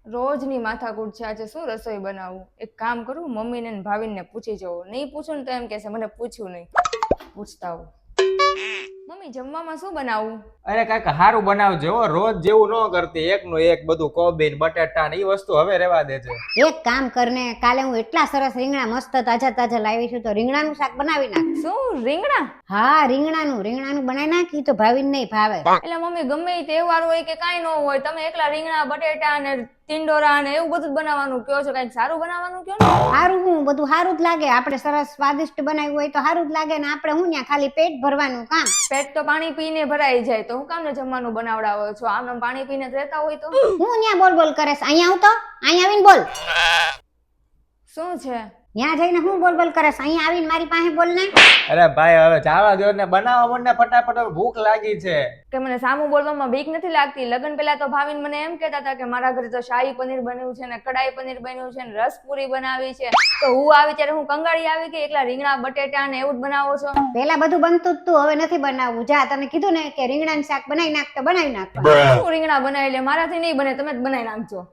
રોજની માથાકૂટ છે. આજે શું રસોઈ બનાવું? એક કામ કરું, મમ્મીને ને ભાવિનને પૂછી જવું. નહીં પૂછું ને તો એમ કહેશે મને પૂછ્યું નહીં. પૂછતા આવું. મમ્મી જમવામાં શું બનાવું? અરે કાકા હારું બનાવજે હો, રોજ જેવું ન કરતી. એકનું એક બધું કોબીન બટાટા ને ઈ વસ્તુ હવે રહેવા દેજે. એક કામ કરને, કાલે હું એટલા સરસ રીંગણા મસ્ત તાજા તાજા લાવી છું, તો રીંગણાનું શાક બનાવી નાખ. શું રીંગણા? હા, રીંગણાનું બનાવી નાખી તો ભાવિન નહીં ભાવે. એટલે મમ્મી ગમે એ તહેવાર હોય કે કાંઈ ન હોય, તમે એકલા રીંગણા બટેટા ને ટિંડોરા ને એવું બધું જ બનાવવાનું કહો છો. કઈક સારું બનાવવાનું કહો ને. સારું, હું બધું સારું જ લાગે. આપણે સરસ સ્વાદિષ્ટ બનાવ્યું હોય તો સારું જ લાગે ને. આપણે હું ત્યાં ખાલી પેટ ભરવાનું કામ. પેટ તો પાણી પીને ભરાઈ જાય, તો હું કામ ને જમવાનું બનાવડાવો છો? આમ પાણી પીને જ રહેતા હોય તો હું ત્યાં બોલ બોલ કરે છે? અહીંયા આવ તો, અહીંયા આવીને બોલ. શું છે? ત્યાં જઈને હું બોલ બોલ કરે છે? અહીંયા આવીને મારી પાસે બોલ ને. અરે ભાઈ હવે જાવા દો ને, બનાવવા મને ફટાફટ, ભૂખ લાગી છે. કે મને સામું બોલવામાં બીક નથી લાગતી? લગ્ન પહેલા તો ભાવિન મને એમ કહેતા હતા કે મારા ઘરે તો શાહી પનીર બન્યું છે ને કડાઈ પનીર બન્યું છે ને રસપુરી બનાવી છે. તો હું આવી ત્યારે હું કંગાળી આવી કે એકલા રીંગણા બટેટા ને એવું જ બનાવો છો? પેલા બધું બનતું જ તું, હવે નથી બનાવવું. જા, તને કીધું ને કે રીંગણાનું શાક બનાવી નાખ તો બનાવી નાખ. હું રીંગણા બનાવી લે, મારાથી નહીં બને, તમે જ બનાવી નાખજો.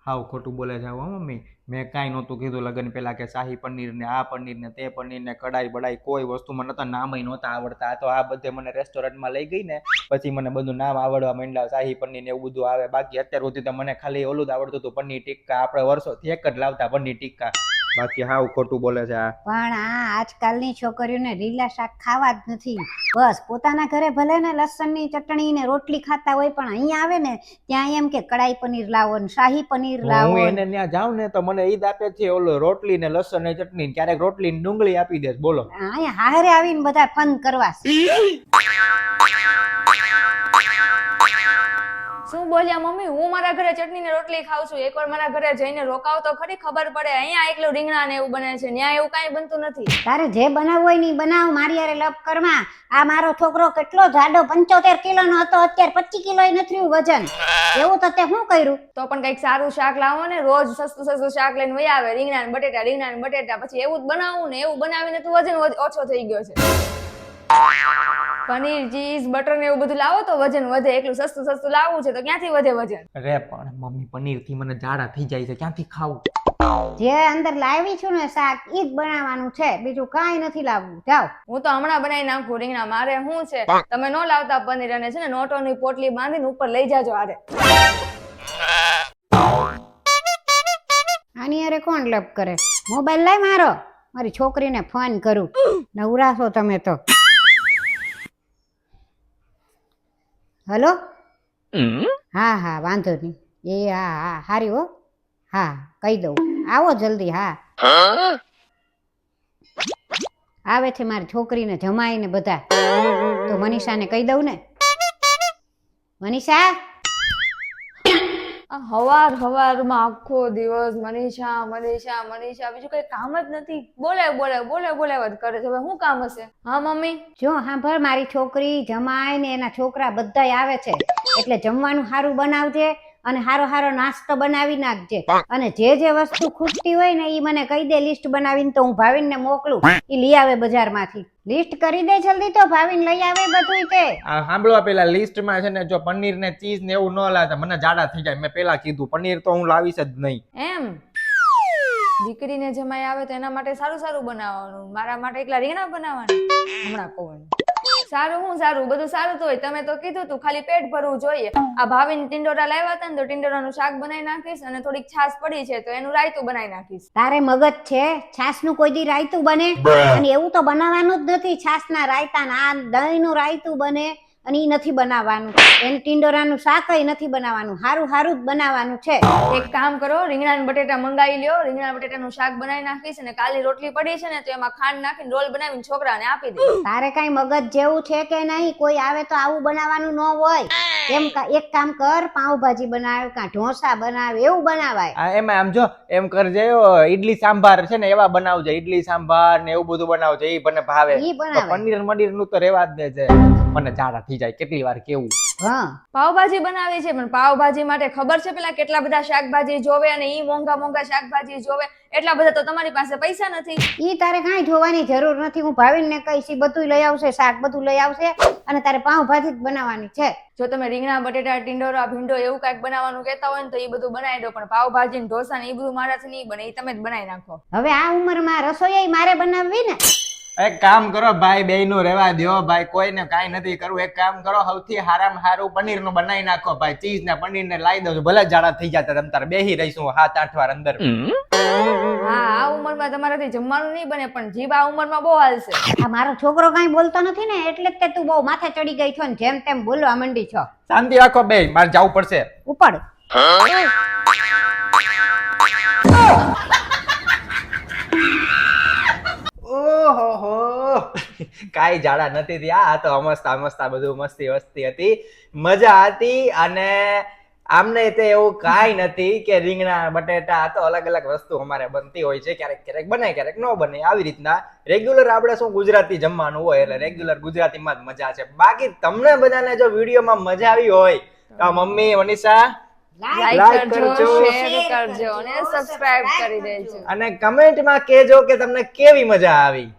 હાવ ખોટું બોલે છે હો મમ્મી. મેં કાંઈ નહોતું કીધું લગ્ન પેલા કે શાહી પનીર ને આ પનીર ને તે પનીર ને કડાઈ બડાઈ કોઈ વસ્તુ મને તો નામય નહોતા આવડતા. આ તો આ બધે મને રેસ્ટોરન્ટમાં લઈ ગઈ ને પછી મને બધું નામ આવડવા માંડ્યા. શાહી પનીર ને એવું બધું આવે. બાકી અત્યાર સુધી તો મને ખાલી ઓલું જ આવડતું હતું, પનીર ટિક્કા. આપણે વર્ષોથી એક જ લાવતા પનીર ટિક્કા. બાકી હાવ ખોટું બોલે છે આ. પણ આ આજકાલની છોકરીઓને લીલા શાક ખાવા જ નથી. બસ પોતાના ઘરે ભલે ને લસણની ચટણી ને રોટલી ખાતા હોય, પણ અહીંયા આવે ને ત્યાં એમ કે કડાઈ પનીર લાવો ને શાહી પનીર લાવો. હું એને ત્યાં જાઉં ને તો મને ઈદ આપે છે ઓલો રોટલી ને લસણ ને ચટણી, ક્યારેક રોટલી ને ડુંગળી આપી દે. બોલો, અહીંયા હારે આવીને બધા ફન કરવા. શું બોલ્યા મમ્મી? હું મારા ઘરે ચટણી ને રોટલી ખાઉં છું. એકવાર મારા ઘરે જઈને રોકાવ તો ખરી, ખબર પડે. અહીંયા એકલું રીંગણા ને એવું બને છે, ત્યાં એવું કાંઈ બનતું નથી. તારે જે બનાવવું હોય ને બનાવ, મારી યારે લપ કરમાં. આ મારો છોકરો કેટલો જાડો 75 કિલોનો હતો, અત્યારે 25 કિલો નથી વજન. એવું તો તે શું કર્યું? તો પણ કઈક સારું શાક લાવો ને. રોજ સસ્તું શાક લઈને વહી આવે, રીંગણા ને બટેટા રીંગણા ને બટેટા. પછી એવું જ બનાવું ને, એવું બનાવીને તું વજન ઓછો થઈ ગયો છે. પનીર ચીઝ બટર ને એવું બધું લાવો તો વજન વધે. એકલું સસ્તું લાવવું છે તો ક્યાંથી વધે વજન? અરે પણ મમ્મી પનીર થી મને જાડા થઈ જાય છે, ક્યાંથી ખાવું? જે અંદર લાવી છું ને શાક ઈ જ બનાવવાનું છે, બીજું કાંઈ નથી લાવવું. જાઓ. હું તો હમણાં બનાવી નાખું રીંગણા. મારે શું છે, તમે નો લાવતા પનીર અને છે ને નોટોની પોટલી બાંધીને ઉપર લઈ જાજો. હારે આની યારે કોણ લપ કરે? મોબાઈલ લાય મારો, મારી છોકરીને ફોન કરું. નવરાશો તમે તો. હલો, હા હા વાંધો નહીં. એ હા હા હારી હો. હા કહી દઉં, આવો જલ્દી. હા આવે છે મારી છોકરીને જમાઈને બધા, તો મનીષાને કહી દઉં ને. મનીષા, હવારમાં આખો દિવસ મનીષા મનીષા મનીષા, બીજું કઈ કામ જ નથી. બોલે જ કરે છે. હવે શું કામ હશે? હા મમ્મી. જો સાંભળ, મારી છોકરી જમાઈ ને એના છોકરા બધાય આવે છે, એટલે જમવાનું સારું બનાવજે અને હારો નાસ્તો બનાવી નાખજે. અને જે વસ્તુ ખૂટતી હોય ને ઈ મને કહી દે લિસ્ટ બનાવીને, તો હું ભાવિનને મોકલું, ઈ લઈ આવે બજારમાંથી. લિસ્ટ કરી દે જલ્દી, તો ભાવિન લઈ આવે બધું. તે આ સાંભળવા પેલા લિસ્ટમાં છે ને જો પનીર ને ચીઝ ને એવું ન લાવતા, મને જાડા થઈ જાય. મેં પેલા કીધું પનીર તો હું લાવીશ જ નહીં. એમ દીકરીને જમાઈ આવે તો એના માટે સારું બનાવવાનું, મારા માટે એકલા રીંગણા બનાવવાનું? હમણાં કહું સારું બધું સારું તો હોય. તમે તો કીધું તું ખાલી પેટ ભરવું જોઈએ. આ ભાવિન ટિંડોરા લાવ્યા હતા ને તો ટિંડોરાનું શાક બનાવી નાખીશ, અને થોડીક છાશ પડી છે તો એનું રાયતું બનાવી નાખીશ. તારે મગજ છે? છાશનું કોઈ દી રાયતું બને? અને એવું તો બનાવવાનું જ નથી. છાશના રાયતા ના દહીંનું રાયતું બને, અને ઈ નથી બનાવવાનું. એને ટિંડોરાનું શાક નથી બનાવવાનું. હારું જ બનાવવાનું છે. એક કામ કરો, રીંગણા ને બટેટા મંગાવી લ્યો. રીંગણા બટેટાનું શાક બનાવી નાખીશ, અને કાલની રોટલી પડી છે ને તો એમાં ખાંડ નાખીને રોલ બનાવીને છોકરાને આપી દે. તારે કઈ મગજ જેવું છે કે નહીં? કોઈ આવે તો આવું બનાવવાનું ન હોય. એક કામ કર, પાઉંભાજી બનાવ કાં ઢોસા બનાવ, એવું બનાવાય. એમાં આમ જો એમ કરજે, ઈડલી સાંભાર છે ને એવા બનાવજે. ઈડલી સાંભાર ને એવું બધું બનાવજે, ઈ મને ભાવે. પનીર નું તો રેવા જ દેજે, મને જાડા થઈ જાય. કેટલી વાર કેવું? હા પાવભાજી બનાવી છે પણ પાવભાજી માટે ખબર છે પેલા કેટલા બધા શાકભાજી જોવે અને ઈ મોંઘા મોંઘા શાકભાજી જોવે એટલા બધા તો તમારી પાસે પૈસા નથી. ઈ તારે કાંઈ જોવાની જરૂર નથી. હું ભાવિનને કહીશ, ઈ બધું લઈ આવશે, શાક બધું લઈ આવશે અને તારે પાવભાજી જ બનાવવાની છે. જો તમે રીંગણા બટેટા ટીંડોરા ભીંડો એવું કાંઈક બનાવવાનું કહેતા હોય ને તો એ બધું બનાવી દો, પણ પાવભાજી ને ઢોસા ને એ બધું મારાથી નહીં બને, એ તમે જ બનાવી નાખો. હવે આ ઉંમરમાં રસોઈ મારે બનાવવી ને. એક કામ કરો ભાઈ, બેયનું રહેવા દ્યો ભાઈ, કોઈને કાંઈ નથી કરવું. એક કામ કરો, સૌથી હારામાં હારું પનીરનું બનાવી નાખો ભાઈ. ચીઝ ને પનીર ને લાવી દો, ભલે જાડા થઈ જતા તમ તારે બેહી રહીશું 7-8 વાર અંદર. હા, આ ઉંમરમાં તમારાથી જમવાનું નહીં બને પણ જીભ આ ઉંમરમાં બહુ હાલશે. આ મારો છોકરો કાંઈ બોલતો નથી ને એટલે જ તે તું બહુ માથે ચડી ગઈ છો ને જેમ તેમ બોલવા માંડી છો. શાંતિ રાખો બે, મારે જવું પડશે. ઉપાડ. ઓહો, કાંઈ જાડા નથી થયા. આ તો અમસ્તા બધું મસ્તી વસ્તી હતી, મજા હતી. અને આમને તે એવું કાંઈ નથી કે રીંગણા બટેટા, આ તો અલગ અલગ વસ્તુ અમારે બનતી હોય છે. ક્યારેક ક્યારેક બને, ક્યારેક ન બને. આવી રીતના રેગ્યુલર આપણે શું ગુજરાતી જમવાનું હોય એટલે રેગ્યુલર ગુજરાતીમાં જ મજા છે. બાકી તમને બધાને જો વિડીયોમાં મજા આવી હોય તો મમ્મી મનીષા લાઈક કરજો, શેર કરજો અને સબસ્ક્રાઇબ કરી દેજો. અને કમેન્ટમાં કહેજો કે તમને કેવી મજા આવી.